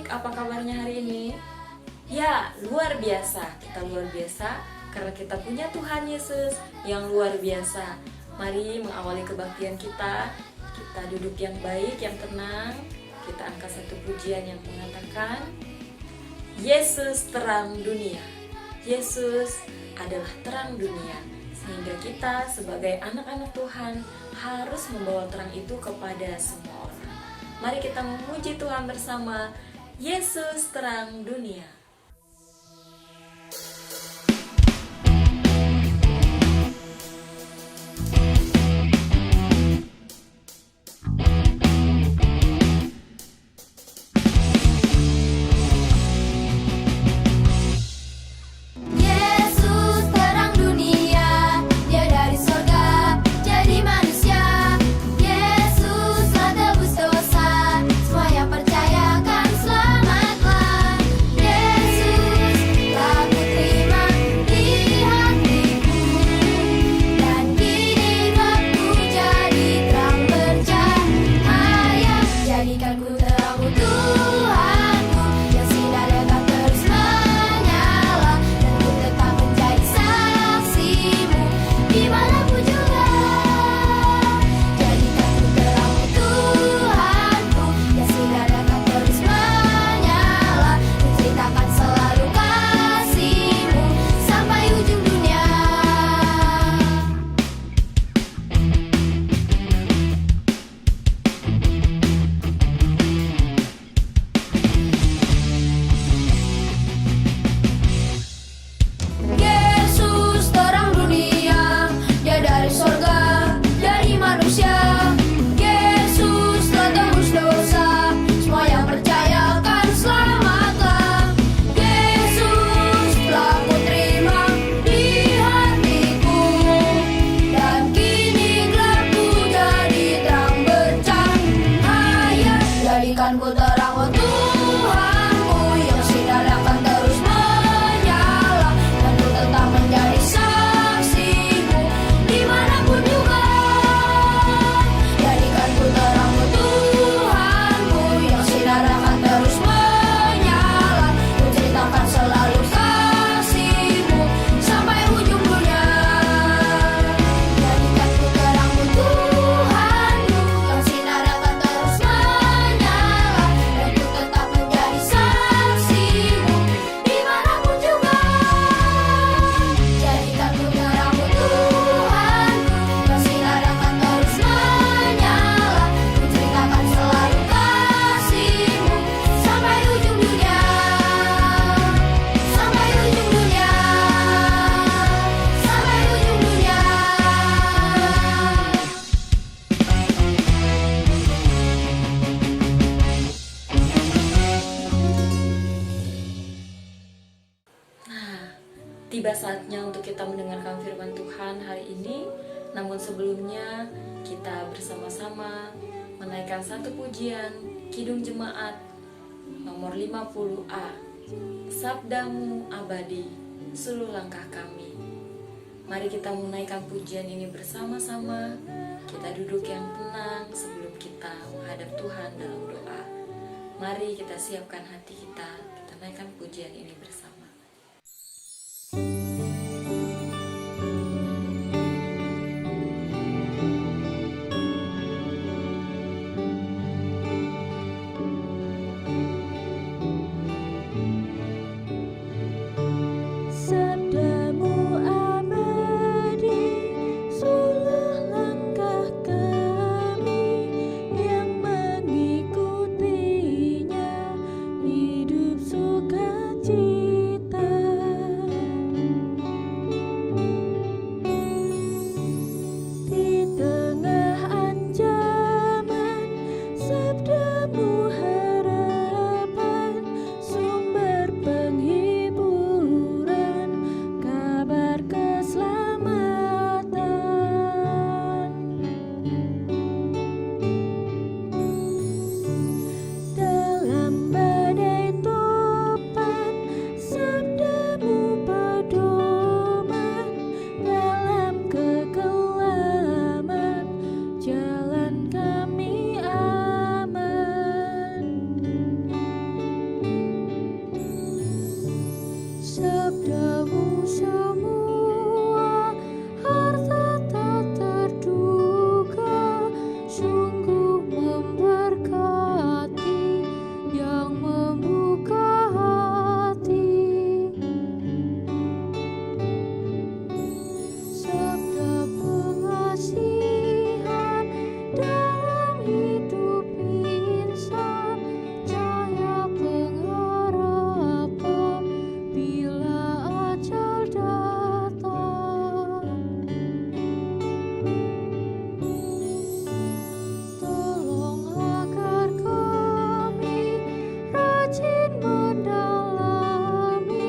adik-adik, apa kabarnya hari ini? Ya, luar biasa. Kita luar biasa karena kita punya Tuhan Yesus yang luar biasa. Mari mengawali kebaktian kita. Kita duduk yang baik, yang tenang. Kita angkat satu pujian yang mengatakan, Yesus terang dunia. Yesus adalah terang dunia. Sehingga kita sebagai anak-anak Tuhan harus membawa terang itu kepada semua orang. Mari kita memuji Tuhan bersama. Yesus terang dunia. Tiba saatnya untuk kita mendengarkan firman Tuhan hari ini. Namun sebelumnya kita bersama-sama menaikkan satu pujian Kidung Jemaat nomor 50A. Sabdamu abadi, suluh langkah kami. Mari kita menaikkan pujian ini bersama-sama. Kita duduk yang tenang sebelum kita menghadap Tuhan dalam doa. Mari kita siapkan hati kita naikkan pujian ini bersama. Hidup sukacita. Semua harta tak terduga sungguh memberkati yang membuka hati. Sabda pengasihan dalam hidup insan, cahaya pengharapan bila ajal datang. Tolong agar kami rajin mendalami,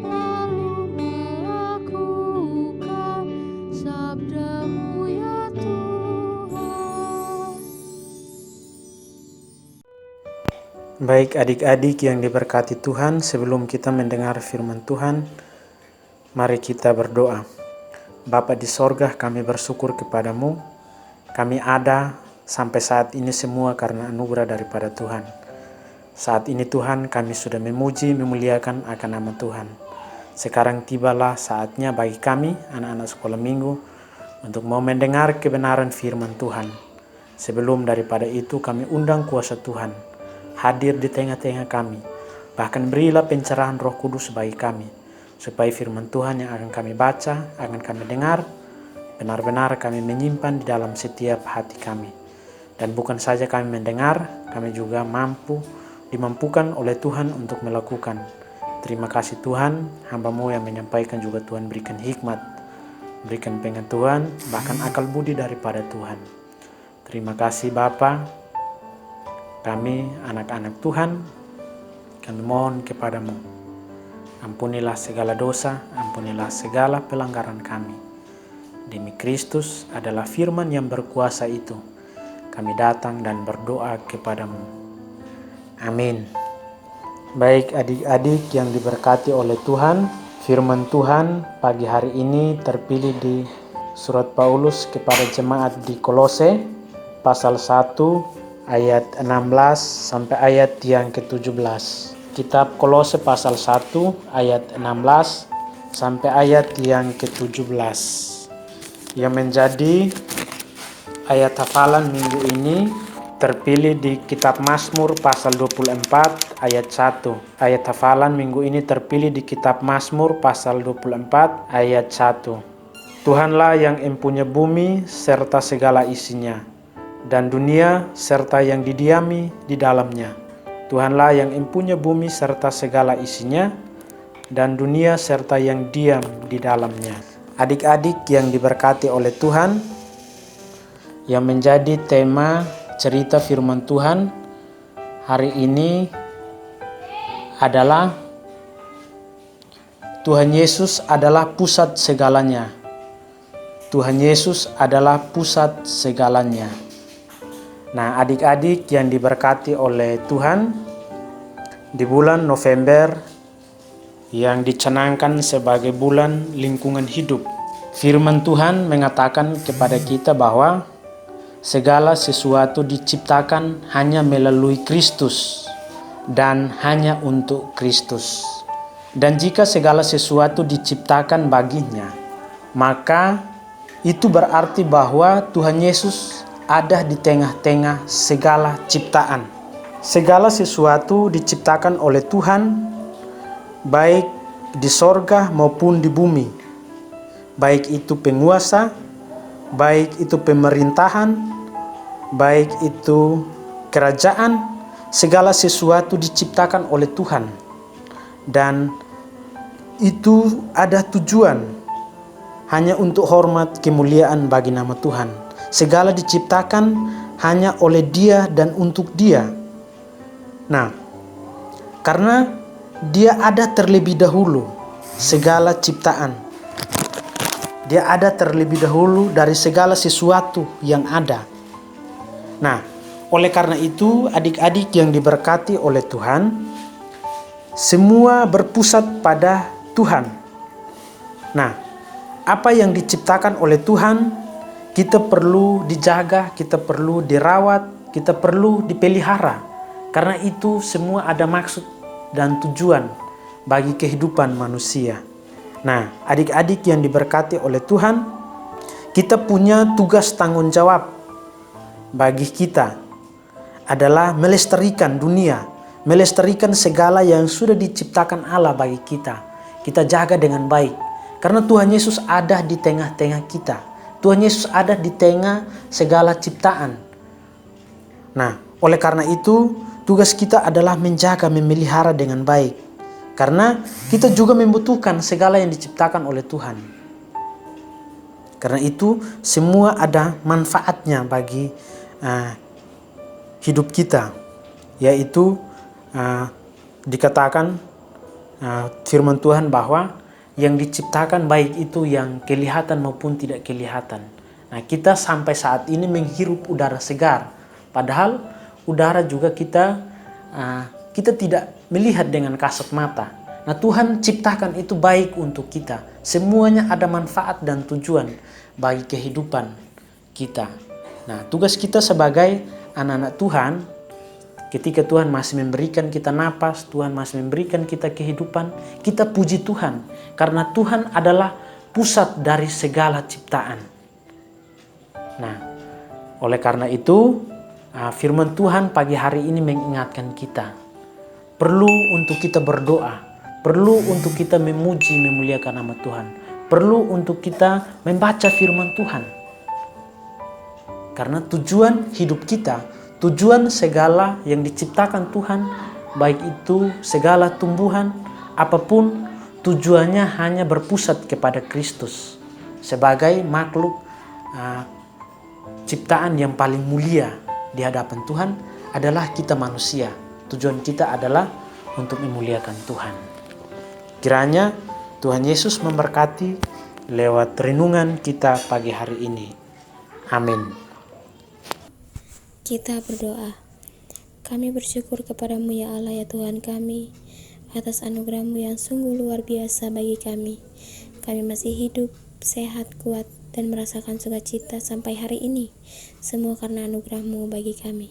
lalu melakukan sabda-Mu ya Tuhan. Baik adik-adik yang diberkati Tuhan, sebelum kita mendengar firman Tuhan, mari kita berdoa. Bapa di sorga, kami bersyukur kepadamu. Kami ada sampai saat ini semua karena anugerah daripada Tuhan. Saat ini Tuhan, kami sudah memuji, memuliakan akan nama Tuhan. Sekarang tibalah saatnya bagi kami, anak-anak sekolah minggu, untuk mau mendengar kebenaran firman Tuhan. Sebelum daripada itu, kami undang kuasa Tuhan hadir di tengah-tengah kami. Bahkan berilah pencerahan Roh Kudus bagi kami, supaya firman Tuhan yang akan kami baca, akan kami dengar, benar-benar kami menyimpan di dalam setiap hati kami. Dan bukan saja kami mendengar, kami juga dimampukan oleh Tuhan untuk melakukan. Terima kasih Tuhan, hamba-Mu yang menyampaikan juga Tuhan berikan hikmat, berikan pengetahuan, bahkan akal budi daripada Tuhan. Terima kasih Bapa. Kami anak-anak Tuhan, kami mohon kepadamu, ampunilah segala dosa, ampunilah segala pelanggaran kami. Demi Kristus adalah firman yang berkuasa itu, kami datang dan berdoa kepadamu. Amin. Baik adik-adik yang diberkati oleh Tuhan, firman Tuhan pagi hari ini terpilih di surat Paulus kepada jemaat di Kolose, pasal 1, ayat 16 sampai ayat yang ke-17. Kitab Kolose pasal 1 ayat 16 sampai ayat yang ke-17. Yang menjadi ayat hafalan minggu ini terpilih di kitab Mazmur pasal 24 ayat 1. Ayat hafalan minggu ini terpilih di kitab Mazmur pasal 24 ayat 1. Tuhanlah yang empunya bumi serta segala isinya, dan dunia serta yang didiami di dalamnya. Tuhanlah yang empunya bumi serta segala isinya, dan dunia serta yang diam di dalamnya. Adik-adik yang diberkati oleh Tuhan, yang menjadi tema cerita firman Tuhan hari ini adalah Tuhan Yesus adalah pusat segalanya. Tuhan Yesus adalah pusat segalanya. Nah, adik-adik yang diberkati oleh Tuhan, di bulan November yang dicanangkan sebagai bulan lingkungan hidup, firman Tuhan mengatakan kepada kita bahwa segala sesuatu diciptakan hanya melalui Kristus dan hanya untuk Kristus. Dan jika segala sesuatu diciptakan baginya, maka itu berarti bahwa Tuhan Yesus ada di tengah-tengah segala ciptaan. Segala sesuatu diciptakan oleh Tuhan, baik di sorga maupun di bumi. Baik itu penguasa, baik itu pemerintahan, baik itu kerajaan, segala sesuatu diciptakan oleh Tuhan. Dan itu ada tujuan, hanya untuk hormat kemuliaan bagi nama Tuhan. Segala diciptakan hanya oleh Dia dan untuk Dia. Nah, karena Dia ada terlebih dahulu segala ciptaan. Dia ada terlebih dahulu dari segala sesuatu yang ada. Nah, oleh karena itu adik-adik yang diberkati oleh Tuhan, semua berpusat pada Tuhan. Nah, apa yang diciptakan oleh Tuhan, kita perlu dijaga, kita perlu dirawat, kita perlu dipelihara. Karena itu semua ada maksud dan tujuan bagi kehidupan manusia. Nah, adik-adik yang diberkati oleh Tuhan, kita punya tugas tanggung jawab bagi kita adalah melestarikan dunia, melestarikan segala yang sudah diciptakan Allah bagi kita. Kita jaga dengan baik, karena Tuhan Yesus ada di tengah-tengah kita. Tuhan Yesus ada di tengah segala ciptaan. Nah, oleh karena itu, tugas kita adalah menjaga, memelihara dengan baik. Karena kita juga membutuhkan segala yang diciptakan oleh Tuhan. Karena itu semua ada manfaatnya bagi hidup kita. Yaitu dikatakan firman Tuhan bahwa yang diciptakan baik itu yang kelihatan maupun tidak kelihatan. Nah, kita sampai saat ini menghirup udara segar. Padahal udara juga kita tidak melihat dengan kasat mata. Nah, Tuhan ciptakan itu baik untuk kita. Semuanya ada manfaat dan tujuan bagi kehidupan kita. Nah, tugas kita sebagai anak-anak Tuhan, ketika Tuhan masih memberikan kita napas, Tuhan masih memberikan kita kehidupan, kita puji Tuhan. Karena Tuhan adalah pusat dari segala ciptaan. Nah, oleh karena itu, firman Tuhan pagi hari ini mengingatkan kita. Perlu untuk kita berdoa, perlu untuk kita memuji, memuliakan nama Tuhan, perlu untuk kita membaca firman Tuhan. Karena tujuan hidup kita, tujuan segala yang diciptakan Tuhan, baik itu segala tumbuhan, apapun, tujuannya hanya berpusat kepada Kristus. Sebagai makhluk ciptaan yang paling mulia di hadapan Tuhan adalah kita manusia. Tujuan kita adalah untuk memuliakan Tuhan. Kiranya Tuhan Yesus memberkati lewat renungan kita pagi hari ini. Amin. Kita berdoa. Kami bersyukur kepadamu ya Allah ya Tuhan kami, atas anugerah-Mu yang sungguh luar biasa bagi kami. Kami masih hidup, sehat, kuat, dan merasakan sukacita sampai hari ini. Semua karena anugerah-Mu bagi kami.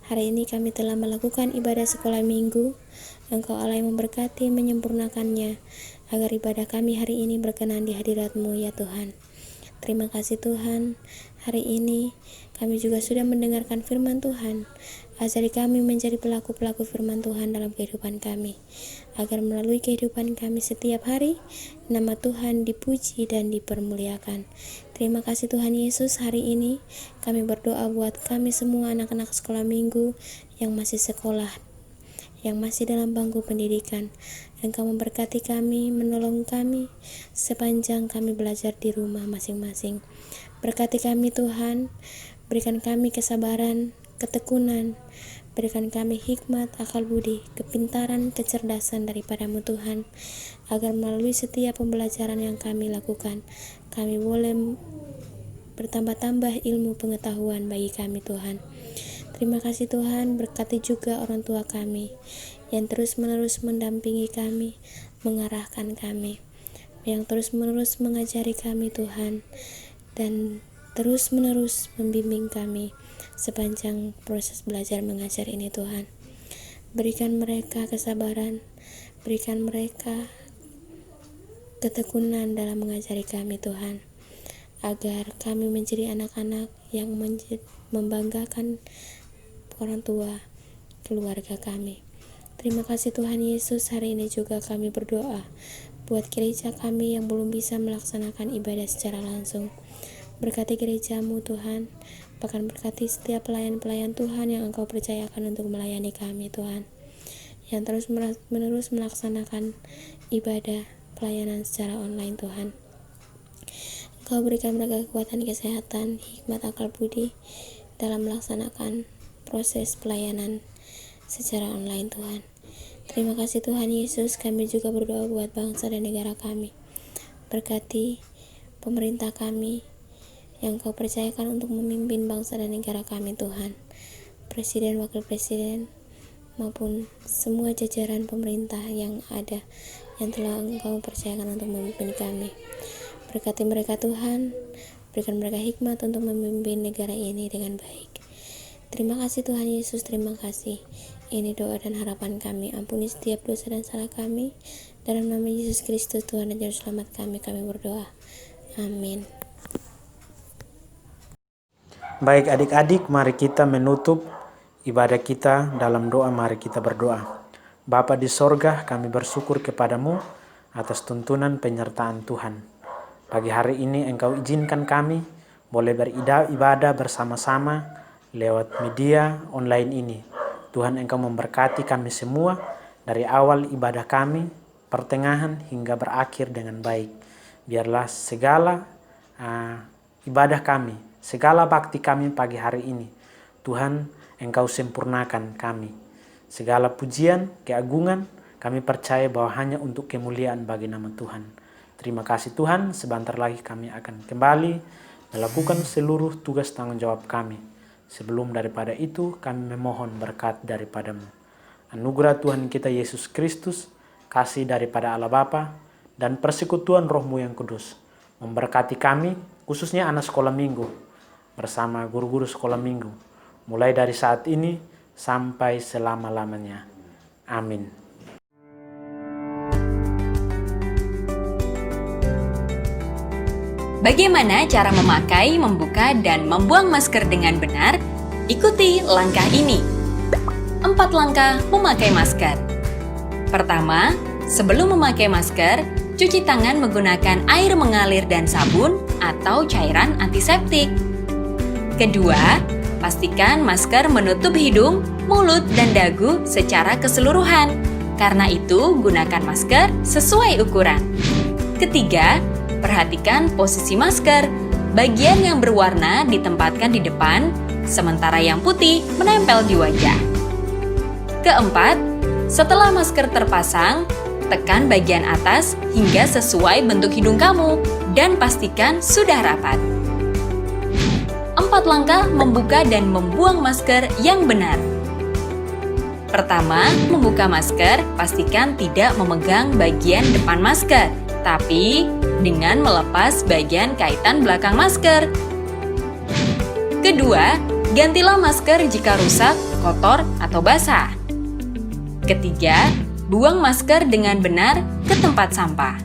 Hari ini kami telah melakukan ibadah sekolah minggu. Engkau Allah yang memberkati, menyempurnakannya, agar ibadah kami hari ini berkenan di hadirat-Mu ya Tuhan. Terima kasih Tuhan. Hari ini kami juga sudah mendengarkan firman Tuhan. Ajari kami menjadi pelaku-pelaku firman Tuhan dalam kehidupan kami, agar melalui kehidupan kami setiap hari, nama Tuhan dipuji dan dipermuliakan. Terima kasih Tuhan Yesus. Hari ini kami berdoa buat kami semua anak-anak sekolah minggu yang masih sekolah, yang masih dalam bangku pendidikan. Engkau memberkati kami, menolong kami sepanjang kami belajar di rumah masing-masing. Berkati kami Tuhan, berikan kami kesabaran, ketekunan, berikan kami hikmat, akal budi, kepintaran, kecerdasan daripada-Mu Tuhan, agar melalui setiap pembelajaran yang kami lakukan, kami boleh bertambah-tambah ilmu pengetahuan bagi kami Tuhan. Terima kasih Tuhan. Berkati juga orang tua kami yang terus-menerus mendampingi kami, mengarahkan kami, yang terus-menerus mengajari kami Tuhan, dan terus-menerus membimbing kami sepanjang proses belajar mengajar ini Tuhan. Berikan mereka kesabaran, berikan mereka ketekunan dalam mengajari kami Tuhan, agar kami menjadi anak-anak yang membanggakan orang tua, keluarga kami. Terima kasih Tuhan Yesus. Hari ini juga kami berdoa buat gereja kami yang belum bisa melaksanakan ibadah secara langsung. Berkati gereja-Mu Tuhan, bahkan berkati setiap pelayan-pelayan Tuhan yang Engkau percayakan untuk melayani kami Tuhan, yang terus-menerus melaksanakan ibadah pelayanan secara online Tuhan. Engkau berikan mereka kekuatan, kesehatan, hikmat, akal budi dalam melaksanakan proses pelayanan secara online Tuhan. Terima kasih Tuhan Yesus. Kami juga berdoa buat bangsa dan negara kami. Berkati pemerintah kami yang Kau percayakan untuk memimpin bangsa dan negara kami Tuhan. Presiden, wakil presiden, maupun semua jajaran pemerintah yang ada, yang telah Engkau percayakan untuk memimpin kami. Berkati mereka Tuhan, berikan mereka hikmat untuk memimpin negara ini dengan baik. Terima kasih Tuhan Yesus, terima kasih. Ini doa dan harapan kami. Ampuni setiap dosa dan salah kami. Dalam nama Yesus Kristus Tuhan dan Juru Selamat kami berdoa. Amin. Baik adik-adik, mari kita menutup ibadah kita dalam doa. Mari kita berdoa. Bapa di sorga, kami bersyukur kepadamu atas tuntunan penyertaan Tuhan. Pagi hari ini Engkau izinkan kami boleh beribadah bersama-sama lewat media online ini. Tuhan, Engkau memberkati kami semua dari awal ibadah kami, pertengahan hingga berakhir dengan baik. Biarlah segala ibadah kami, segala bakti kami pagi hari ini, Tuhan, Engkau sempurnakan kami. Segala pujian, keagungan, kami percaya bahwa hanya untuk kemuliaan bagi nama Tuhan. Terima kasih Tuhan, sebentar lagi kami akan kembali melakukan seluruh tugas tanggung jawab kami. Sebelum daripada itu, kami memohon berkat daripadamu. Anugerah Tuhan kita Yesus Kristus, kasih daripada Allah Bapa, dan persekutuan Roh-Mu yang kudus memberkati kami, khususnya anak sekolah minggu, bersama guru-guru sekolah minggu, mulai dari saat ini sampai selama-lamanya. Amin. Bagaimana cara memakai, membuka, dan membuang masker dengan benar? Ikuti langkah ini. 4 langkah memakai masker. Pertama, sebelum memakai masker, cuci tangan menggunakan air mengalir dan sabun atau cairan antiseptik. Kedua, pastikan masker menutup hidung, mulut, dan dagu secara keseluruhan. Karena itu, gunakan masker sesuai ukuran. Ketiga, perhatikan posisi masker. Bagian yang berwarna ditempatkan di depan, sementara yang putih menempel di wajah. Keempat, setelah masker terpasang, tekan bagian atas hingga sesuai bentuk hidung kamu dan pastikan sudah rapat. 4 langkah membuka dan membuang masker yang benar. Pertama, membuka masker, pastikan tidak memegang bagian depan masker, tapi dengan melepas bagian kaitan belakang masker. Kedua, gantilah masker jika rusak, kotor, atau basah. Ketiga, buang masker dengan benar ke tempat sampah.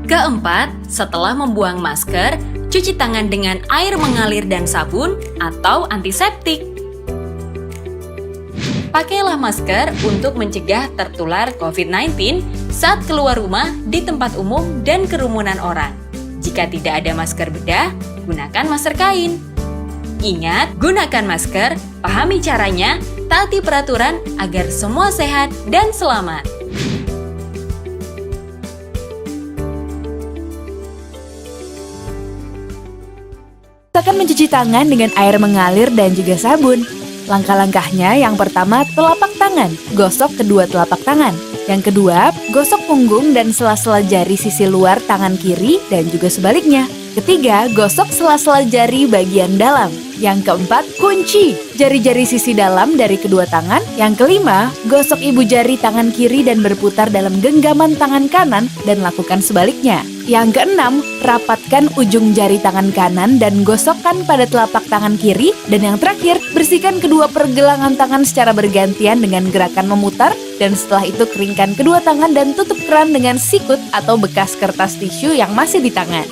Keempat, setelah membuang masker, cuci tangan dengan air mengalir dan sabun atau antiseptik. Pakailah masker untuk mencegah tertular COVID-19 saat keluar rumah di tempat umum dan kerumunan orang. Jika tidak ada masker bedah, gunakan masker kain. Ingat, gunakan masker, pahami caranya, taati peraturan agar semua sehat dan selamat. Usahakan mencuci tangan dengan air mengalir dan juga sabun. Langkah-langkahnya, yang pertama, telapak tangan. Gosok kedua telapak tangan. Yang kedua, gosok punggung dan sela-sela jari sisi luar tangan kiri dan juga sebaliknya. Ketiga, gosok sela-sela jari bagian dalam. Yang keempat, kunci jari-jari sisi dalam dari kedua tangan. Yang kelima, gosok ibu jari tangan kiri dan berputar dalam genggaman tangan kanan dan lakukan sebaliknya. Yang keenam, rapatkan ujung jari tangan kanan dan gosokkan pada telapak tangan kiri. Dan yang terakhir, bersihkan kedua pergelangan tangan secara bergantian dengan gerakan memutar. Dan setelah itu keringkan kedua tangan dan tutup keran dengan sikut atau bekas kertas tisu yang masih di tangan.